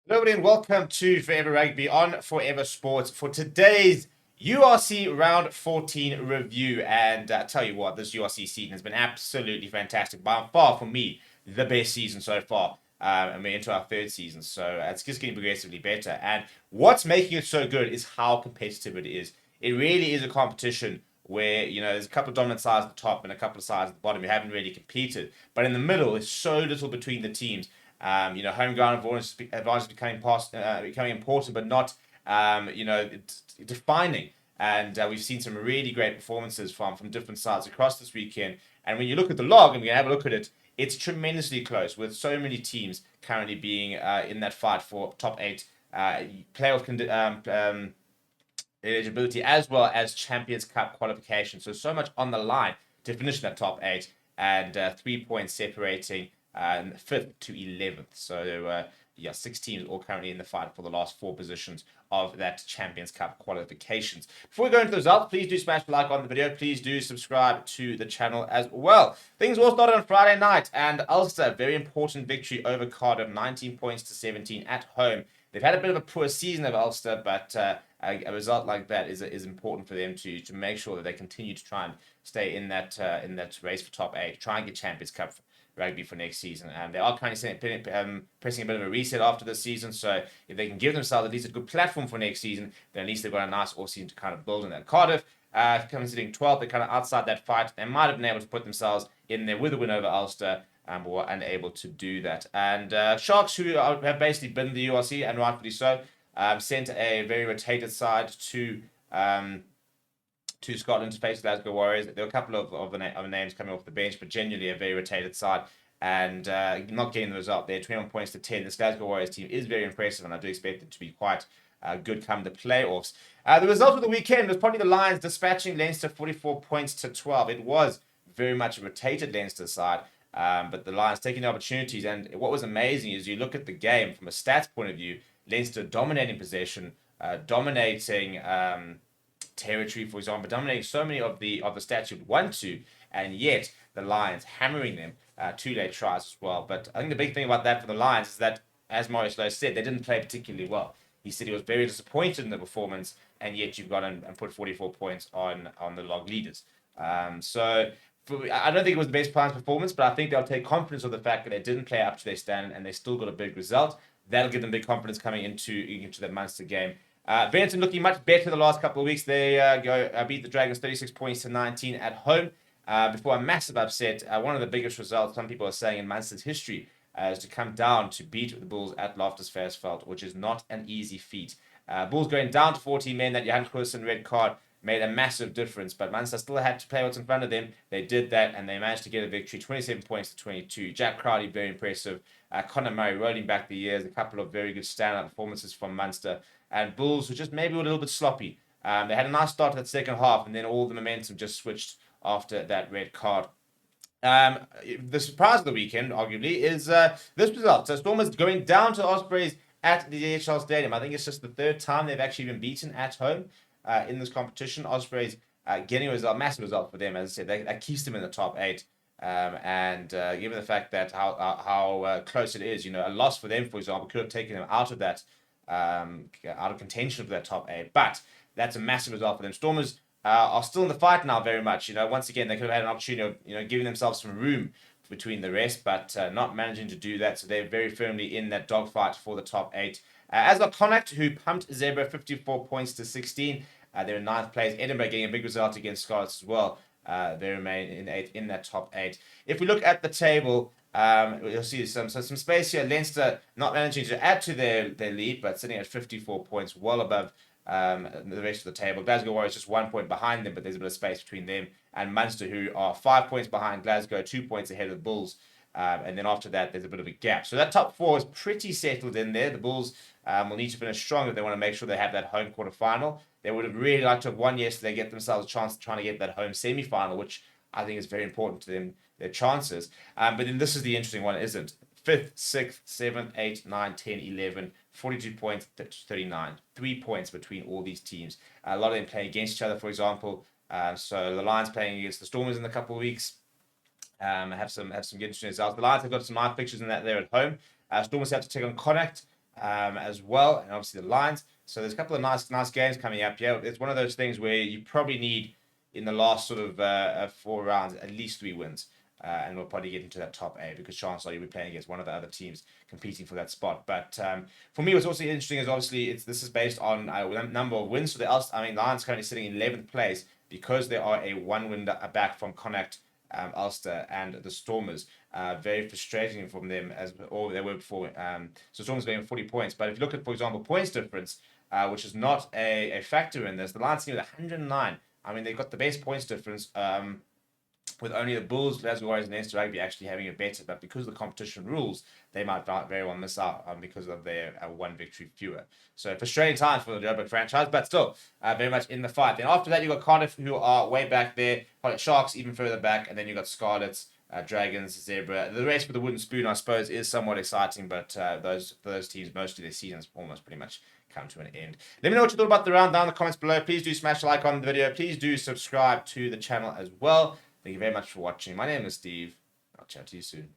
Hello, everybody, and welcome to Forever Rugby on Forever Sports for today's URC Round 14 review. And I tell you what, this URC season has been absolutely fantastic. By far, for me, the best season so far. And we're into our third season, so it's just getting progressively better. And what's making it so good is how competitive it is. It really is a competition where, there's a couple of dominant sides at the top and a couple of sides at the bottom who haven't really competed. But in the middle, there's so little between the teams. Home ground advantage becoming important, but not, defining. And we've seen some really great performances from different sides across this weekend. And when you look at the log, and we have a look at it, it's tremendously close with so many teams currently being in that fight for top eight, eligibility, as well as Champions Cup qualification. So much on the line to finish in that top eight, and 3 points separating fifth to 11th. So, 6 teams all currently in the fight for the last four positions of that Champions Cup qualifications. Before we go into the results, please do smash the like on the video. Please do subscribe to the channel as well. Things all started on Friday night, and Ulster, very important victory over Cardiff, 19 points to 17 at home. They've had a bit of a poor season of Ulster, but a result like that is important for them to make sure that they continue to try and stay in that race for top eight, try and get Champions Cup rugby for next season. They are currently pressing a bit of a reset after this season, so if they can give themselves at least a good platform for next season, then at least they've got a nice all season to kind of build on that. Cardiff, coming sitting 12th, they're kind of outside that fight. They might have been able to put themselves in there with a win over Ulster, but were unable to do that. And Sharks, who have basically been the URC, and rightfully so, sent a very rotated side to Scotland to face Glasgow Warriors. There were a couple of the names coming off the bench, but genuinely a very rotated side, and not getting the result there. 21 points to 10. This Glasgow Warriors team is very impressive, and I do expect it to be quite good come the playoffs. The result of the weekend was probably the Lions dispatching Leinster 44 points to 12. It was very much a rotated Leinster side, but the Lions taking the opportunities. And what was amazing is you look at the game from a stats point of view, Leinster dominating possession, dominating territory, for example, dominating so many of the stats you'd want to, and yet the Lions hammering them, 2 late tries as well. But I think the big thing about that for the Lions is that, as Maurice Lowe said, they didn't play particularly well. He said he was very disappointed in the performance, and yet you've gone and put 44 points on the log leaders. I don't think it was the best Lions performance, but I think they'll take confidence of the fact that they didn't play up to their standard and they still got a big result. That'll give them big confidence coming into the Munster game. Benetton looking much better the last couple of weeks. They beat the Dragons 36 points to 19 at home before a massive upset. One of the biggest results, some people are saying, in Munster's history is to come down to beat the Bulls at Loftus Versfeld, which is not an easy feat. Bulls going down to 14 men. That Johan Cruyff's red card made a massive difference, but Munster still had to play what's in front of them. They did that, and they managed to get a victory, 27 points to 22. Jack Crowley, very impressive. Conor Murray rolling back the years, a couple of very good standout performances from Munster. And Bulls were just maybe a little bit sloppy. They had a nice start to that second half, and then all the momentum just switched after that red card. The surprise of the weekend, arguably, is this result. So Stormers going down to Ospreys at the DHL Stadium. I think it's just the third time they've actually been beaten at home in this competition. Ospreys getting a result, massive result for them. As I said, that keeps them in the top eight. Given the fact that how close it is, a loss for them, for example, could have taken them out of that out of contention for that top eight. But that's a massive result for them. Stormers are still in the fight now, very much. Once again, they could have had an opportunity of giving themselves some room between the rest, but not managing to do that. So they're very firmly in that dogfight for the top eight. As for Connacht, who pumped Zebra 54 points to 16. They're in ninth place. Edinburgh getting a big result against Scarlets as well. They remain in that top eight. If we look at the table, you'll see some space here. Leinster not managing to add to their lead, but sitting at 54 points, well above the rest of the table. Glasgow Warriors just 1 point behind them, but there's a bit of space between them and Munster, who are 5 points behind Glasgow, 2 points ahead of the Bulls. And then after that, there's a bit of a gap. So that top four is pretty settled in there. The Bulls will need to finish strong if they want to make sure they have that home quarter final. They would have really liked to have won yesterday, get themselves a chance of trying to get that home semi-final, which I think is very important to them, their chances. But then this is the interesting one, isn't it? 5th, 6th, 7th, 8th, 9th, 10, 11, 42 points, 39. 3 points between all these teams. A lot of them playing against each other, for example. So the Lions playing against the Stormers in a couple of weeks. Have some good interesting results. The Lions have got some nice pictures in that there at home. Stormers have to take on Connacht. as well, and obviously the Lions. So there's a couple of nice games coming up here. It's one of those things where you probably need in the last sort of 4 rounds at least 3 wins. And we'll probably get into that top 8 because chances are you'll be playing against one of the other teams competing for that spot. But for me, what's also interesting is obviously this is based on number of wins. So Lions currently sitting in 11th place because they are a 1 win back from Connacht, Ulster, and the Stormers. Very frustrating from them as all they were before. So Stormers getting 40 points. But if you look at, for example, points difference, which is not a factor in this, the Lions team with 109. I mean, they've got the best points difference. With only the Bulls, Glasgow Warriors, and Leinster Rugby actually having it better, but because of the competition rules, they might very well miss out because of their 1 victory fewer. So frustrating times for the Joburg franchise, but still very much in the fight. Then after that, you got Cardiff, who are way back there, Sharks even further back, and then you got Scarlets, Dragons, Zebra. The race for the wooden spoon, I suppose, is somewhat exciting, but for those teams, mostly their seasons almost pretty much come to an end. Let me know what you thought about the round down in the comments below. Please do smash a like on the video. Please do subscribe to the channel as well. Thank you very much for watching. My name is Steve. I'll chat to you soon.